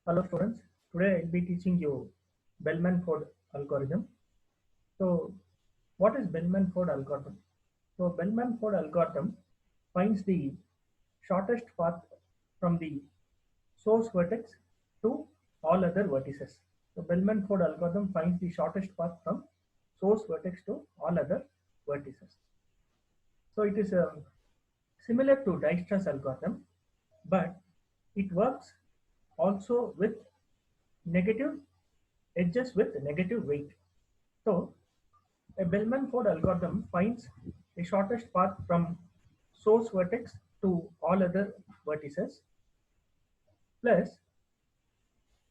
Hello students, today I'll be teaching you Bellman-Ford algorithm. So what is Bellman-Ford algorithm? So Bellman-Ford algorithm finds the shortest path from the source vertex to all other vertices. So Bellman-Ford algorithm finds the shortest path from source vertex to all other vertices. So it is similar to Dijkstra's algorithm, but it works also with negative edges with negative weight. So a Bellman-Ford algorithm finds the shortest path from source vertex to all other vertices. Plus,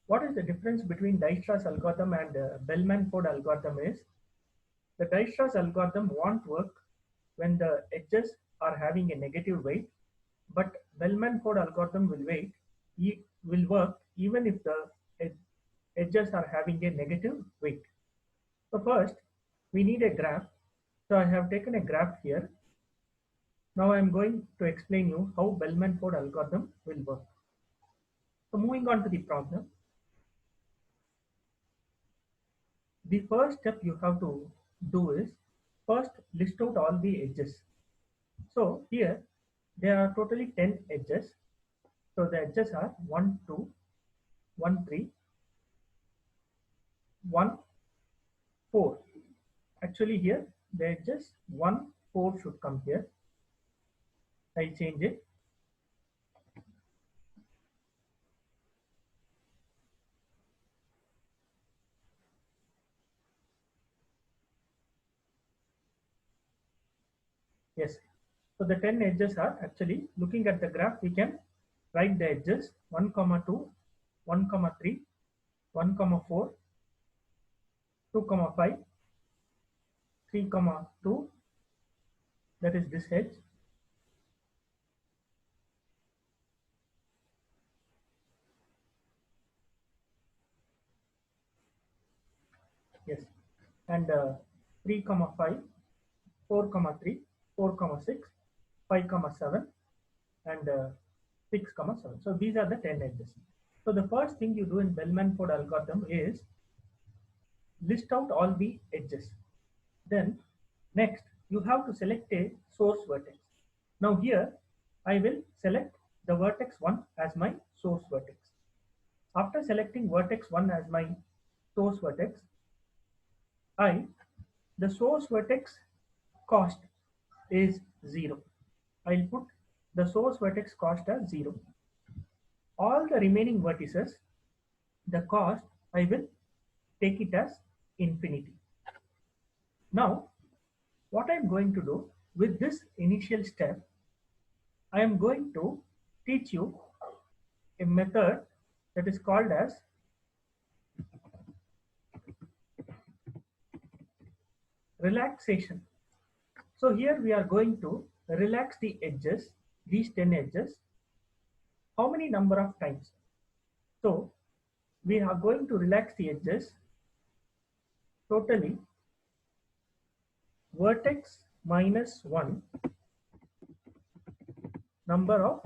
what is the difference between Dijkstra's algorithm and Bellman-Ford algorithm is the Dijkstra's algorithm won't work when the edges are having a negative weight, but Bellman-Ford algorithm will work even if the edges are having a negative weight. So first, we need a graph. So I have taken a graph here. Now I am going to explain you how Bellman-Ford algorithm will work. So moving on to the problem, the first step you have to do is first list out all the edges. So here there are totally 10 edges. So the edges are 1, 2, 1, 3, 1, 4. Actually here the edges 1, 4 should come here. I change it. Yes. So the 10 edges are actually looking at the graph, we can write the edges 1, 2, 1, 3, 1, 4, 2, 5, 3, 2, that is this edge. Yes. And 3, 5, 4, 3, 4, 6, 5, 7, and 6, 7. So these are the 10 edges. So the first thing you do in Bellman-Ford algorithm is list out all the edges. Then next you have to select a source vertex. Now here I will select the vertex 1 as my source vertex. After selecting vertex 1 as my source vertex, the source vertex cost is 0. I'll put the source vertex cost as 0. All the remaining vertices, the cost, I will take it as infinity. Now, what I'm going to do with this initial step, I am going to teach you a method that is called as relaxation. So here we are going to relax the edges, these 10 edges. How many number of times? So we are going to relax the edges totally vertex minus 1 number of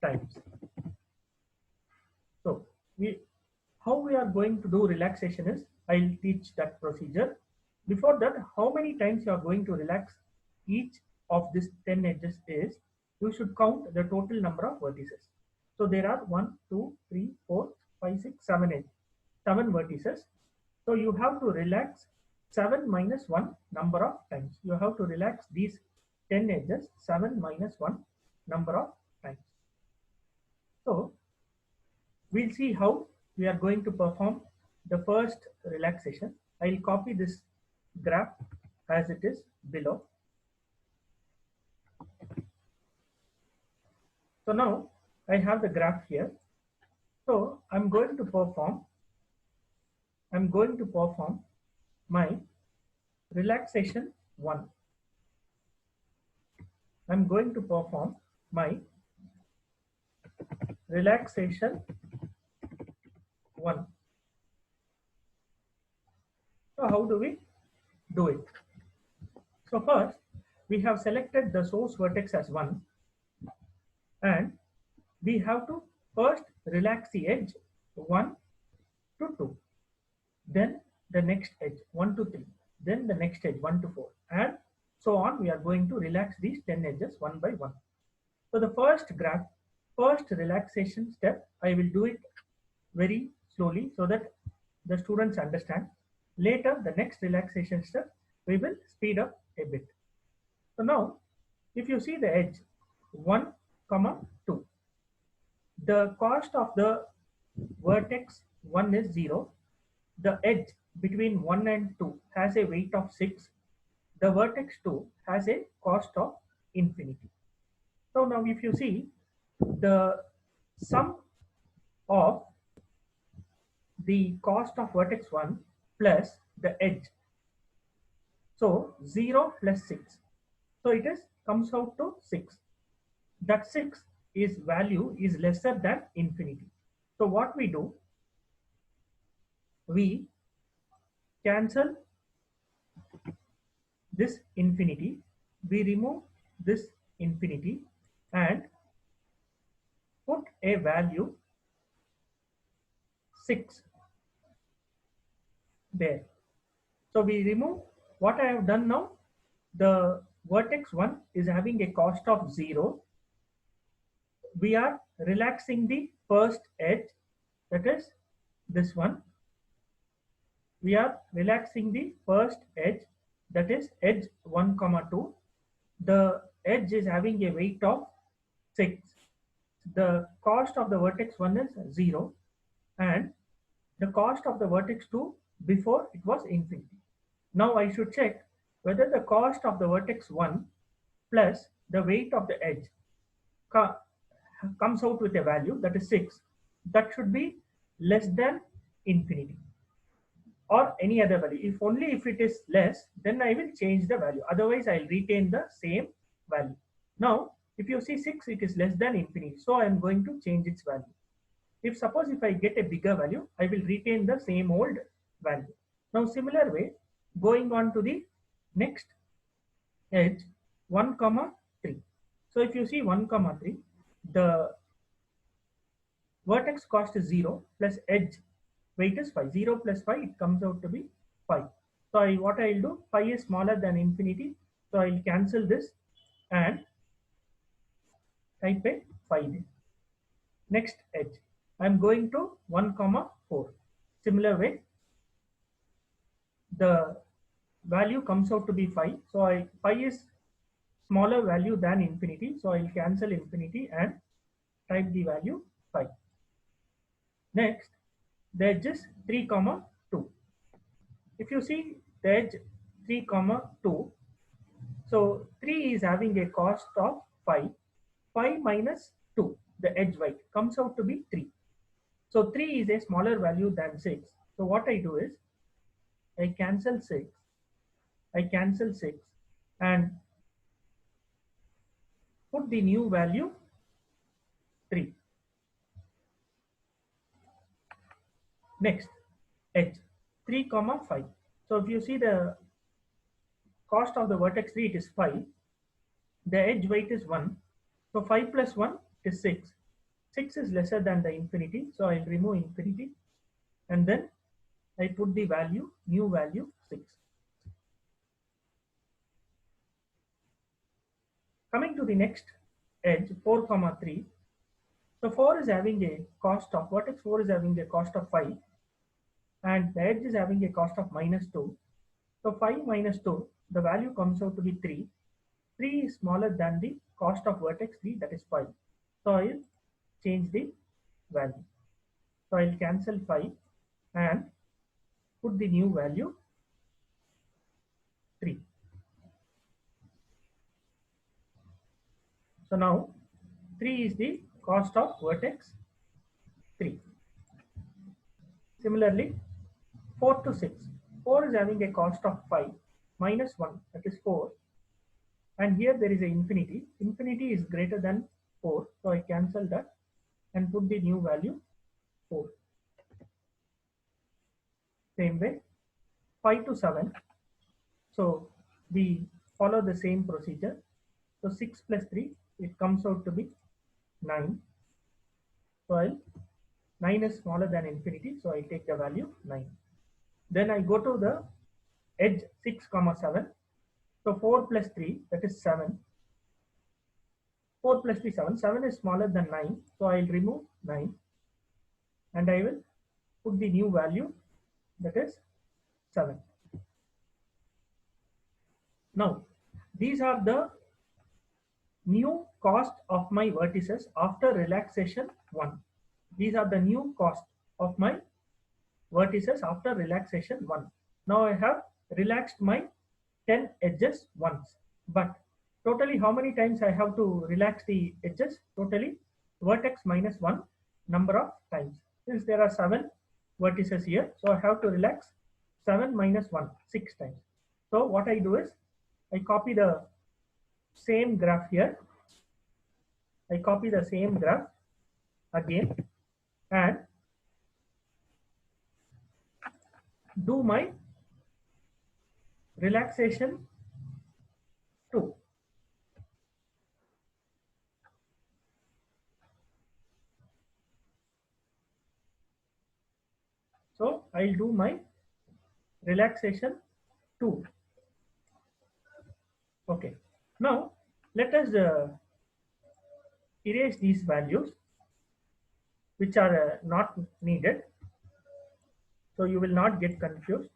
times. So how we are going to do relaxation is, I'll teach that procedure. Before that, how many times you are going to relax each of these 10 edges is, you should count the total number of vertices. So there are 1, 2, 3, 4, 5, 6, 7, 8, 7 vertices. So you have to relax 7 minus 1 number of times. You have to relax these 10 edges 7 minus 1 number of times. So we'll see how we are going to perform the first relaxation. I'll copy this graph as it is below. So now I have the graph here. So I'm going to perform my relaxation 1. I'm going to perform my relaxation 1. So how do we do it? So first we have selected the source vertex as 1 and we have to First, relax the edge 1 to 2. Then the next edge 1 to 3. Then the next edge 1 to 4. And so on. We are going to relax these 10 edges one by one. So the first relaxation step, I will do it very slowly so that the students understand. Later, the next relaxation step, we will speed up a bit. So now, if you see the edge 1, 2, the cost of the vertex 1 is 0. The edge between 1 and 2 has a weight of 6. The vertex 2 has a cost of infinity. So now if you see the sum of the cost of vertex 1 plus the edge, so 0 plus 6, so it is comes out to 6. That 6 is value is lesser than infinity. So what we do, we cancel this infinity, we remove this infinity and put a value 6 there. So we remove what I have done now. The vertex 1 is having a cost of 0. We are relaxing the first edge, that is this one. We are relaxing the first edge, that is edge 1, 2. The edge is having a weight of 6. The cost of the vertex 1 is 0 and the cost of the vertex 2 before it was infinity. Now I should check whether the cost of the vertex 1 plus the weight of the edge comes out with a value that is 6. That should be less than infinity or any other value. If only if it is less, then I will change the value. Otherwise, I'll retain the same value. Now, if you see 6, it is less than infinity. So I am going to change its value. If suppose if I get a bigger value, I will retain the same old value. Now, similar way, going on to the next edge 1, 3. So if you see 1, 3, the vertex cost is 0 plus edge weight is 5. 0 plus 5, it comes out to be 5. So what I will do, 5 is smaller than infinity. So I will cancel this and type a 5 there. Next edge, I am going to 1, 4. Similar way, the value comes out to be 5. So 5 is smaller value than infinity. So I will cancel infinity and type the value 5. Next, the edge is 3, 2. If you see the edge 3, 2, so 3 is having a cost of 5. 5 minus 2, the edge weight, comes out to be 3. So 3 is a smaller value than 6. So what I do is, I cancel 6. I cancel 6 and put the new value 3. Next, edge 3, 5. So if you see the cost of the vertex 3, it is 5. The edge weight is 1. So 5 plus 1 is 6. 6 is lesser than the infinity. So I'll remove infinity and then I put the value, new value 6. Coming to the next edge 4, 3. So 4 is having a cost of, vertex 4 is having a cost of 5 and the edge is having a cost of minus 2. So 5 minus 2, the value comes out to be 3. 3 is smaller than the cost of vertex 3, that is 5. So I will change the value. So I will cancel 5 and put the new value 3. So now 3 is the cost of vertex 3. Similarly, 4 to 6. 4 is having a cost of 5 minus 1, that is 4. And here there is an infinity. Infinity is greater than 4. So I cancel that and put the new value 4. Same way, 5 to 7. So we follow the same procedure. So 6 plus 3, it comes out to be 9. So 9 is smaller than infinity, so I take the value 9. Then I go to the edge 6 comma 7. So 4 plus 3, that is 7. 4 plus 3, 7. 7 is smaller than 9, so I will remove 9 and I will put the new value, that is 7. Now these are the new cost of my vertices after relaxation 1. These are the new cost of my vertices after relaxation 1. Now I have relaxed my 10 edges once, but totally how many times I have to relax the edges? Totally vertex minus 1 number of times. Since there are 7 vertices here, so I have to relax 7 minus 1, 6 times. So what I do is I copy the same graph here. I copy the same graph again and do my relaxation 2. So I'll do my relaxation 2. Okay. Now let us erase these values which are not needed, so you will not get confused.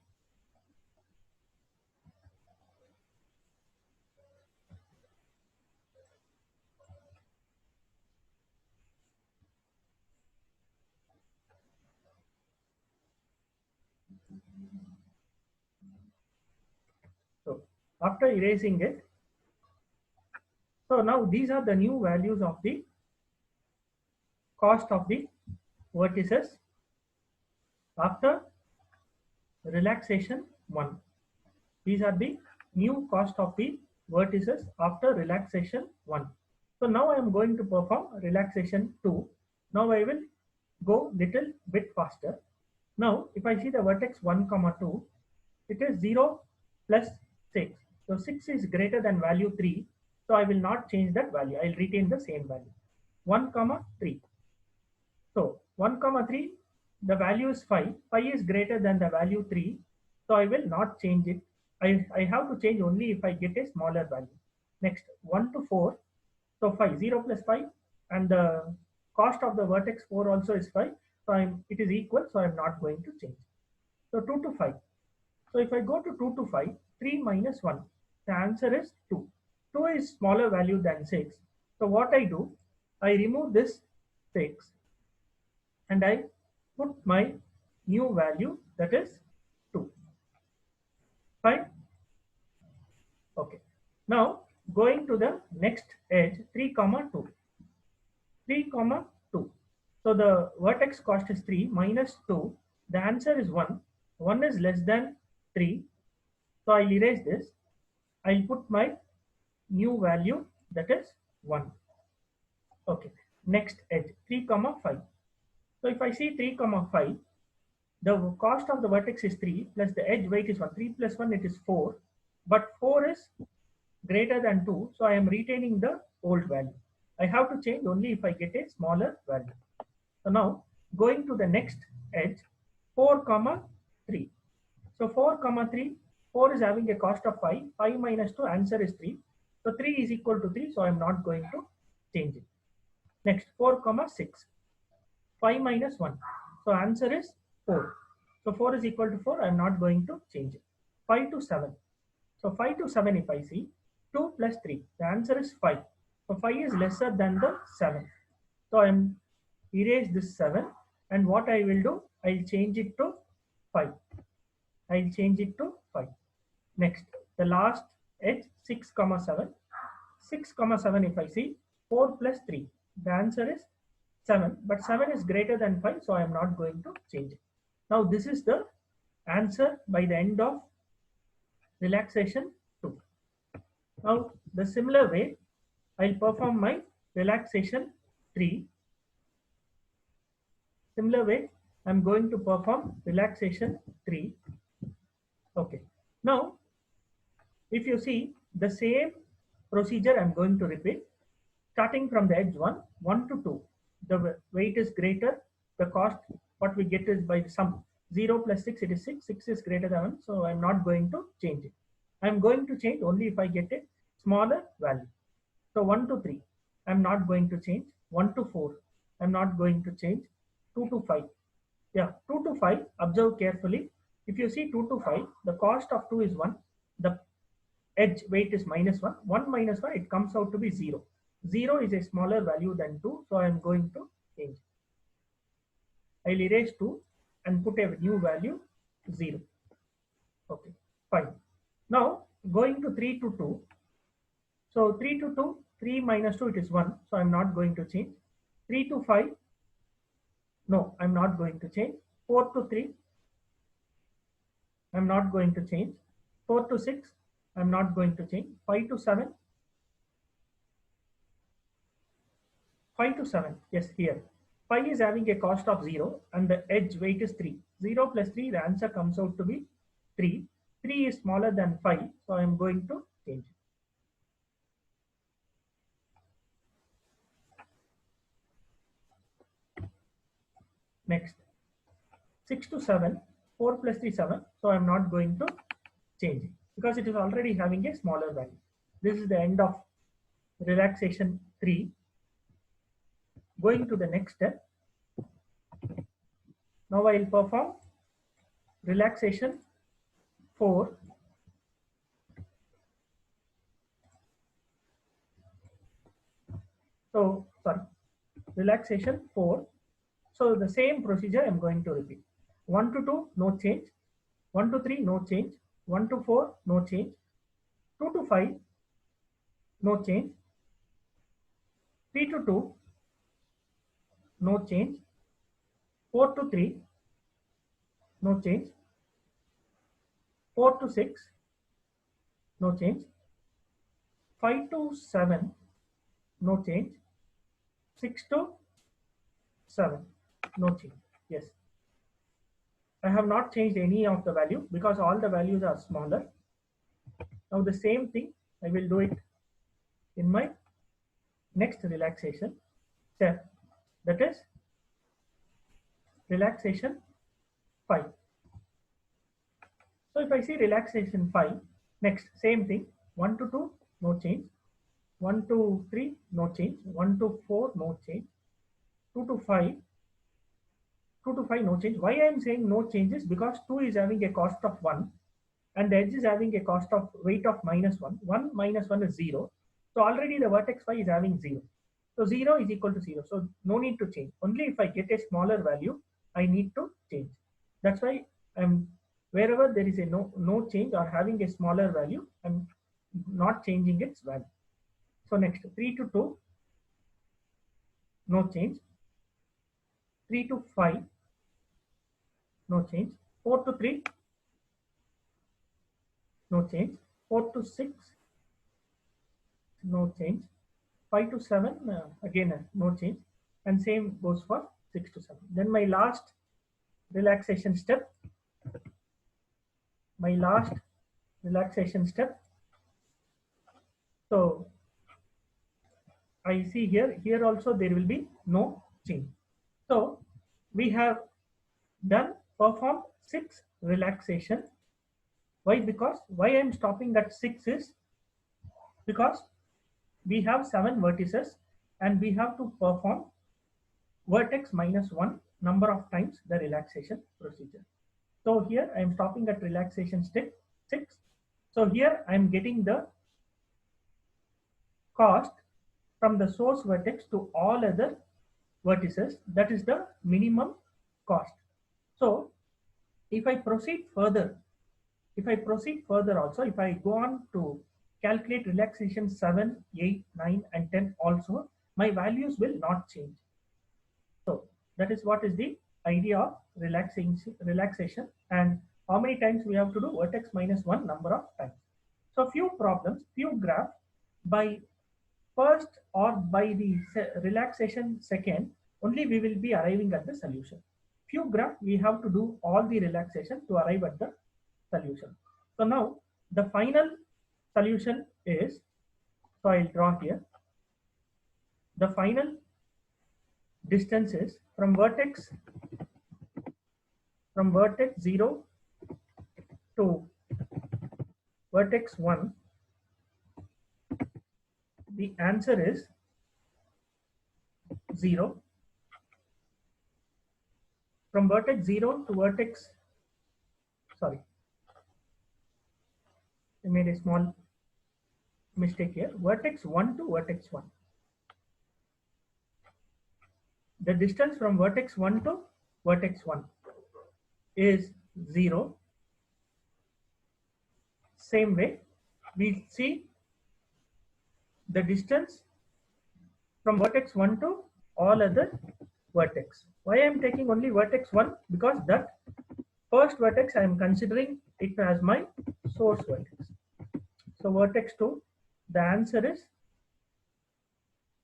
So after erasing it, so now these are the new values of the cost of the vertices after relaxation 1. These are the new cost of the vertices after relaxation 1. So now I am going to perform relaxation 2. Now I will go little bit faster. Now if I see the vertex 1 comma 2, it is 0 plus 6. So 6 is greater than value 3. So I will not change that value. I will retain the same value. 1 comma 3. So 1 comma 3, the value is 5. 5 is greater than the value 3. So I will not change it. I have to change only if I get a smaller value. Next 1 to 4. So 5, 0 plus 5, and the cost of the vertex 4 also is 5. So it is equal, so I am not going to change. So 2 to 5. So if I go to 2 to 5, 3 minus 1, the answer is 2. 2 is smaller value than 6. So what I do, I remove this 6 and I put my new value, that is 2. Fine. Okay. Now going to the next edge, 3 comma 2. 3 comma 2. So the vertex cost is 3 minus 2. The answer is 1. 1 is less than 3. So I'll erase this. I'll put my new value, that is 1. Okay. Next edge, 3 comma 5. So if I see 3 comma 5, the cost of the vertex is 3 plus the edge weight is 1. 3 plus 1, it is 4. But 4 is greater than 2. So I am retaining the old value. I have to change only if I get a smaller value. So now going to the next edge, 4 comma 3. So 4 comma 3, 4 is having a cost of 5. 5 minus 2, answer is 3. So 3 is equal to 3. So I am not going to change it. Next 4 comma 6. 5 minus 1. So answer is 4. So 4 is equal to 4. I am not going to change it. 5 to 7. So 5 to 7 if I see, 2 plus 3. The answer is 5. So 5 is lesser than the 7. So I am erase this 7, and what I will do, I will change it to 5. I will change it to 5. Next, the last edge, 6 comma 7. 6 comma 7 if I see, 4 plus 3. The answer is 7, but 7 is greater than 5, so I am not going to change it. Now this is the answer by the end of relaxation 2. Now the similar way, I'll perform my relaxation 3. Similar way, I'm going to perform relaxation 3. Okay. Now, if you see the same procedure, I'm going to repeat. Starting from the edge 1, 1 to 2. the weight is greater, the cost what we get is by the sum. 0 plus 6, it is 6. 6 is greater than 1, so I'm not going to change it. I'm going to change only if I get a smaller value. So 1 to 3, I'm not going to change. 1 to 4, I'm not going to change. 2 to 5, yeah, 2 to 5, observe carefully. If you see 2 to 5, the cost of 2 is 1. The edge weight is minus 1. 1 minus 1, it comes out to be 0. 0 is a smaller value than 2, so I am going to change. I'll erase 2 and put a new value 0. Okay, fine. Now going to 3 to 2. So 3 to 2, 3 minus 2, it is 1. So I'm not going to change. 3 to 5, no, I'm not going to change. 4 to 3, I'm not going to change. 4 to 6, I'm not going to change. 5 to 7, 5 to 7, yes, here. 5 is having a cost of 0 and the edge weight is 3. 0 plus 3, the answer comes out to be 3. 3 is smaller than 5, so I am going to change it. Next, 6 to 7, 4 plus 3, 7, so I am not going to change it because it is already having a smaller value. This is the end of relaxation 3. Going to the next step. Now I will perform relaxation 4. So, sorry, relaxation 4. So the same procedure I am going to repeat. 1 to 2, no change. 1 to 3, no change. 1 to 4, no change. 2 to 5, no change. 3 to 2, no change. 4 to 3, no change. 4 to 6, no change. 5 to 7, no change. 6 to 7, no change. Yes. I have not changed any of the value because all the values are smaller. Now the same thing, I will do it in my next relaxation step, that is relaxation 5. So if I see relaxation 5, next same thing, 1 to 2, no change. 1 to 3, no change. 1 to 4, no change. 2 to 5, 2 to 5, no change. Why I am saying no changes? Because 2 is having a cost of 1 and the edge is having a cost of weight of minus 1. 1 minus 1 is 0. So already the vertex phi is having 0. So 0 is equal to 0. So no need to change. Only if I get a smaller value, I need to change. That's why I'm wherever there is a no change or having a smaller value, I'm not changing its value. So next 3 to 2, no change. 3 to 5, no change. 4 to 3, no change. 4 to 6, no change. 5 to 7, again no change, and same goes for 6 to 7. Then my last relaxation step, so I see here also there will be no change. So we have performed 6 relaxation. Why? Because why I am stopping at 6 is because we have 7 vertices and we have to perform vertex minus 1 number of times the relaxation procedure. So here I am stopping at relaxation step 6. So here I am getting the cost from the source vertex to all other vertices, that is the minimum cost. So if I proceed further also, if I go on to calculate relaxation 7, 8, 9 and 10 also, my values will not change. So that is what is the idea of relaxation and how many times we have to do vertex minus 1 number of times. So few problems, few graphs by first or by the relaxation second, only we will be arriving at the solution. Few graph we have to do all the relaxation to arrive at the solution. So now the final solution is, so I'll draw here. The distance is from vertex 0 to vertex 1, the answer is 0. From vertex 0 to vertex, sorry, I made a small mistake here. Vertex 1 to vertex 1. The distance from vertex 1 to vertex 1 is 0. Same way, we see the distance from vertex 1 to all other vertex. Why I am taking only vertex 1? Because that first vertex I am considering it as my source vertex. So vertex 2, the answer is,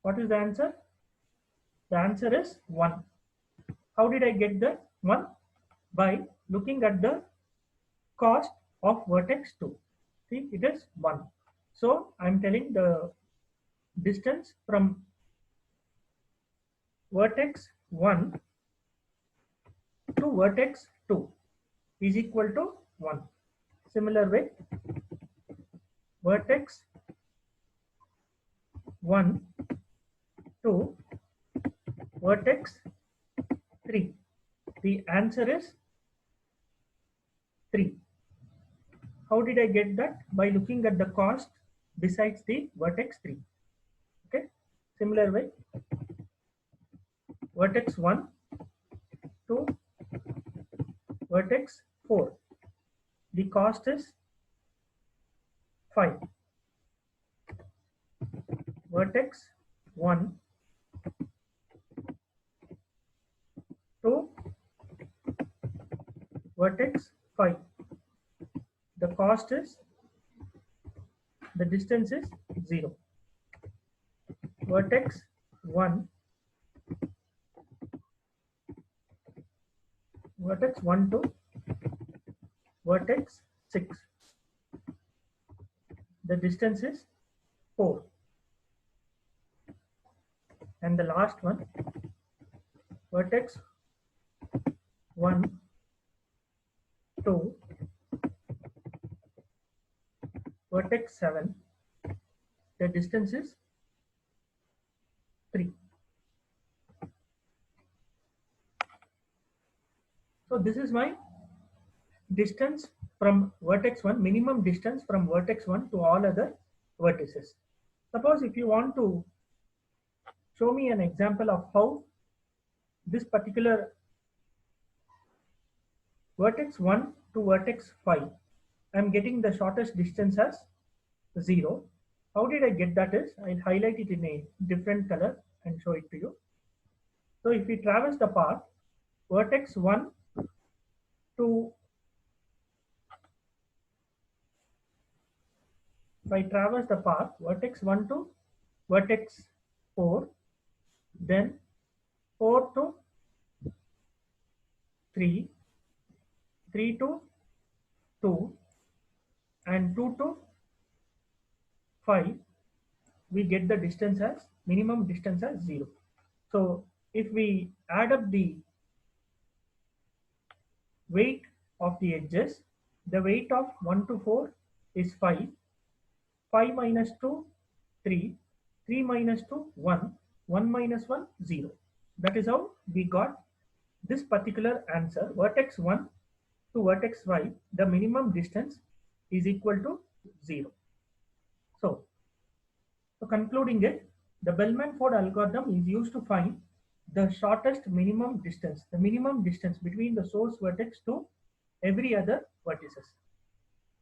what is the answer? The answer is 1. How did I get the 1? By looking at the cost of vertex 2. See, it is 1. So I am telling the distance from vertex 1 to vertex 2 is equal to 1. Similar way, vertex 1 to vertex 3. The answer is 3. How did I get that? By looking at the cost besides the vertex 3. Okay. Similar way, vertex 1 to vertex 4. The cost is 5. Vertex 1 to vertex 5. The cost is, the distance is 0. Vertex 1 to vertex 6. The distance is 4. And the last one, vertex 1 to vertex 7. The distance is 3. So this is my distance from vertex 1, minimum distance from vertex 1 to all other vertices. Suppose if you want to show me an example of how this particular vertex 1 to vertex 5, I am getting the shortest distance as 0. How did I get that is, I'll highlight it in a different color and show it to you. So if we traverse the path, vertex 1 to, if I traverse the path, vertex 1 to vertex 4, then 4 to 3, 3 to 2, and 2 to 5, we get the distance as, minimum distance as 0. So if we add up the weight of the edges, the weight of 1 to 4 is 5, 5 minus 2, 3, 3 minus 2, 1, 1 minus 1, 0. That is how we got this particular answer. Vertex 1 to vertex 5, the minimum distance is equal to 0. So concluding it, the Bellman-Ford algorithm is used to find the shortest minimum distance, the minimum distance between the source vertex to every other vertices.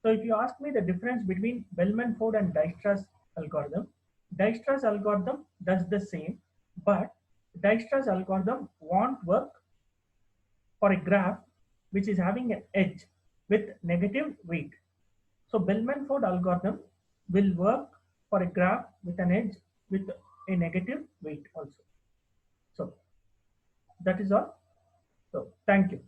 So if you ask me the difference between Bellman-Ford and Dijkstra's algorithm, Dijkstra's algorithm does the same, but Dijkstra's algorithm won't work for a graph which is having an edge with negative weight. So Bellman-Ford algorithm will work for a graph with an edge with a negative weight also. So that is all. So thank you.